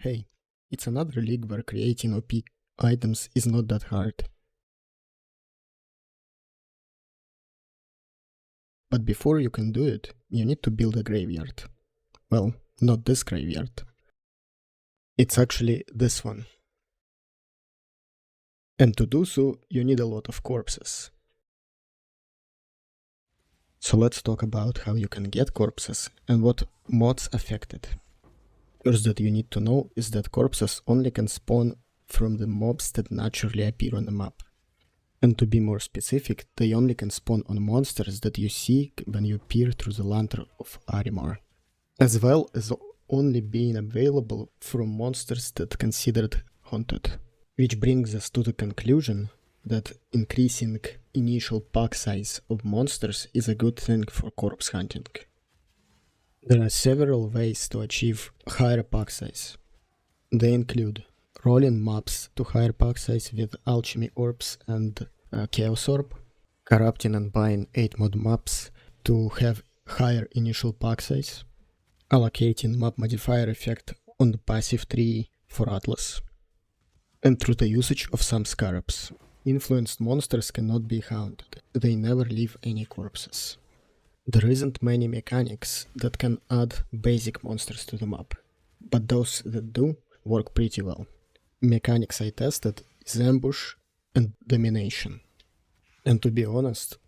Hey, it's another league where creating OP items is not that hard. But before you can do it, you need to build a graveyard. Well, not this graveyard. It's actually this one. And to do so, you need a lot of corpses. So let's talk about how you can get corpses and what mods affect it. First that you need to know is that corpses only can spawn from the mobs that naturally appear on the map. And to be more specific, they only can spawn on monsters that you see when you peer through the lantern of Arimar, as well as only being available from monsters that are considered haunted. Which brings us to the conclusion that increasing initial pack size of monsters is a good thing for corpse hunting. There are several ways to achieve higher pack size. They include rolling mobs to higher pack size with alchemy orbs and chaos orb, corrupting and buying 8 mod mobs to have higher initial pack size, allocating mob modifier effect on the passive tree for Atlas, and through the usage of some Scarabs. Influenced monsters cannot be haunted, they never leave any corpses. There isn't many mechanics that can add basic monsters to the map, but those that do work pretty well. Mechanics I tested is ambush and domination. And to be honest,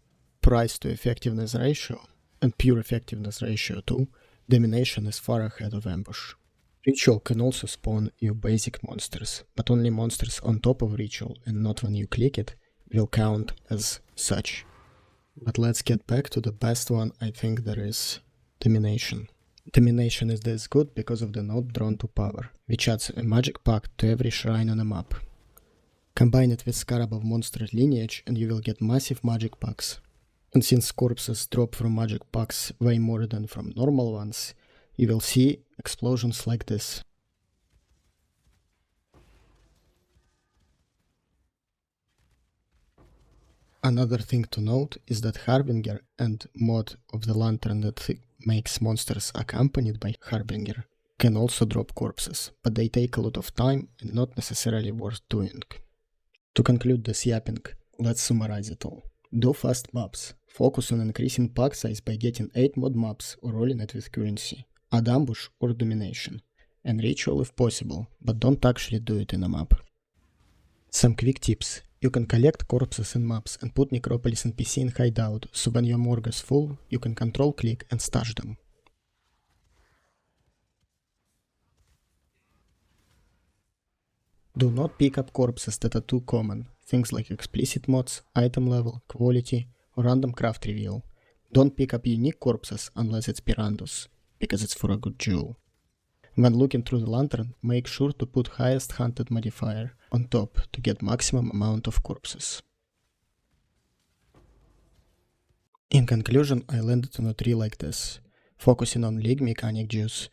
price to effectiveness ratio, and pure effectiveness ratio too, domination is far ahead of ambush. Ritual can also spawn you basic monsters, but only monsters on top of ritual and not when you click it will count as such. But let's get back to the best one I think there is, Domination. Domination is this good because of the node drawn to power, which adds a magic pack to every shrine on a map. Combine it with Scarab of Monster Lineage and you will get massive magic packs. And since corpses drop from magic packs way more than from normal ones, you will see explosions like this. Another thing to note is that Harbinger and mod of the lantern that makes monsters accompanied by Harbinger can also drop corpses, but they take a lot of time and not necessarily worth doing. To conclude this yapping, let's summarize it all. Do fast mobs, focus on increasing pack size by getting 8 mod mobs or rolling it with currency, add ambush or domination, and ritual if possible, but don't actually do it in a map. Some quick tips. You can collect corpses in maps and put Necropolis NPC in hideout, so when your morgue is full, you can control click and stash them. Do not pick up corpses that are too common, things like explicit mods, item level, quality, or random craft reveal. Don't pick up unique corpses unless it's Pirandus, because it's for a good jewel. When looking through the lantern, make sure to put highest hunted modifier on top to get maximum amount of corpses. In conclusion, I landed on a tree like this, focusing on league mechanic juice,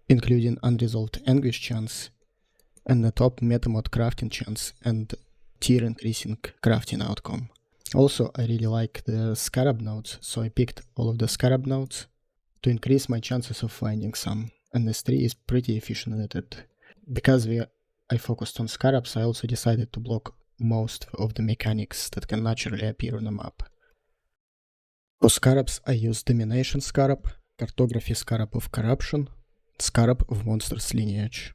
including unresolved anguish chance, and the top metamod crafting chance and tier increasing crafting outcome. Also, I really like the Scarab nodes, so I picked all of the Scarab nodes to increase my chances of finding some, and this tree is pretty efficient at it. Because I focused on Scarabs, I also decided to block most of the mechanics that can naturally appear on the map. For Scarabs, I used Domination Scarab, Cartography Scarab of Corruption, Scarab of Monster Lineage.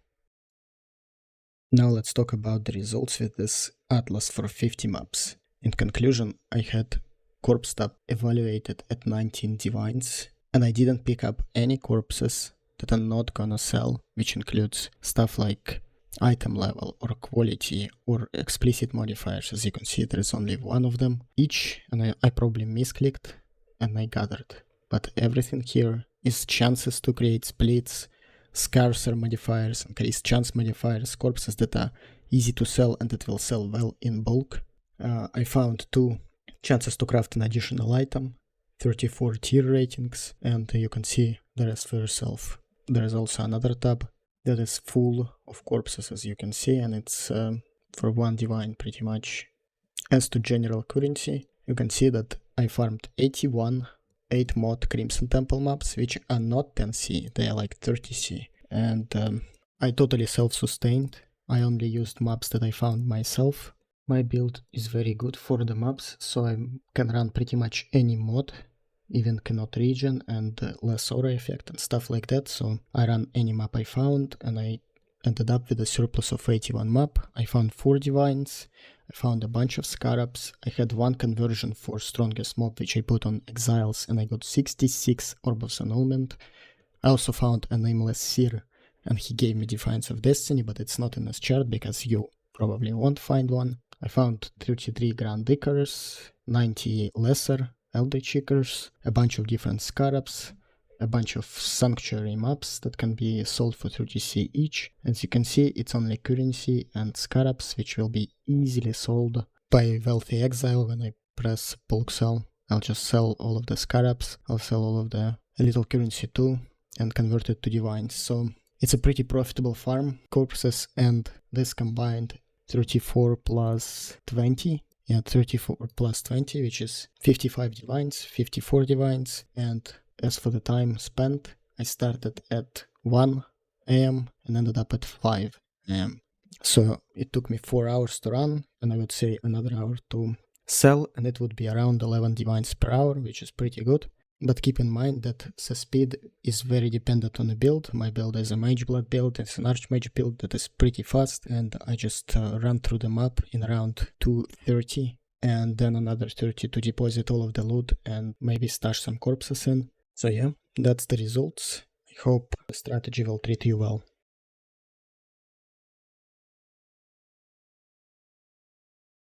Now let's talk about the results with this Atlas for 50 maps. In conclusion, I had corpse tab evaluated at 19 divines, and I didn't pick up any corpses that are not gonna sell, which includes stuff like item level or quality or explicit modifiers. As you can see, there is only one of them each, and I probably misclicked and I gathered. But everything here is chances to create splits, scarcer modifiers, increased chance modifiers, corpses that are easy to sell and that will sell well in bulk. I found 2 chances to craft an additional item, 34 tier ratings, and you can see the rest for yourself. There is also another tab that is full of corpses, as you can see, and it's for 1 divine pretty much. As to general currency, you can see that I farmed 81 8 mod Crimson Temple maps, which are not 10C, they are like 30C. And I totally self-sustained. I only used mobs that I found myself. My build is very good for the mobs, so I can run pretty much any mod, even cannot region and less aura effect and stuff like that. So I ran any map I found, and I ended up with a surplus of 81 map. I found 4 divines, I found a bunch of scarabs, I had 1 conversion for strongest mob which I put on exiles, and I got 66 Orb of Annulment. I also found a nameless seer, and he gave me Defiance of Destiny, but it's not in this chart because you probably won't find one. I found 33 Grand Icarus, 90 Lesser Eldritch Seekers, a bunch of different Scarabs, a bunch of Sanctuary maps that can be sold for 30c each. As you can see, it's only currency and Scarabs, which will be easily sold by Wealthy Exile when I press bulk sell. I'll just sell all of the Scarabs, I'll sell all of the little currency too, and convert it to divines. So it's a pretty profitable farm. Corpses and this combined 34 plus 20. Yeah, 34 plus 20, which is 55 divines, 54 divines. And as for the time spent, I started at 1 AM and ended up at 5 AM. So it took me 4 hours to run, and I would say another hour to sell, and it would be around 11 divines per hour, which is pretty good. But keep in mind that the speed is very dependent on the build. My build is a Mage Blood build, it's an Archmage build that is pretty fast, and I just ran through the map in around 2:30, and then another 30 to deposit all of the loot and maybe stash some corpses in. So yeah, that's the results. I hope the strategy will treat you well.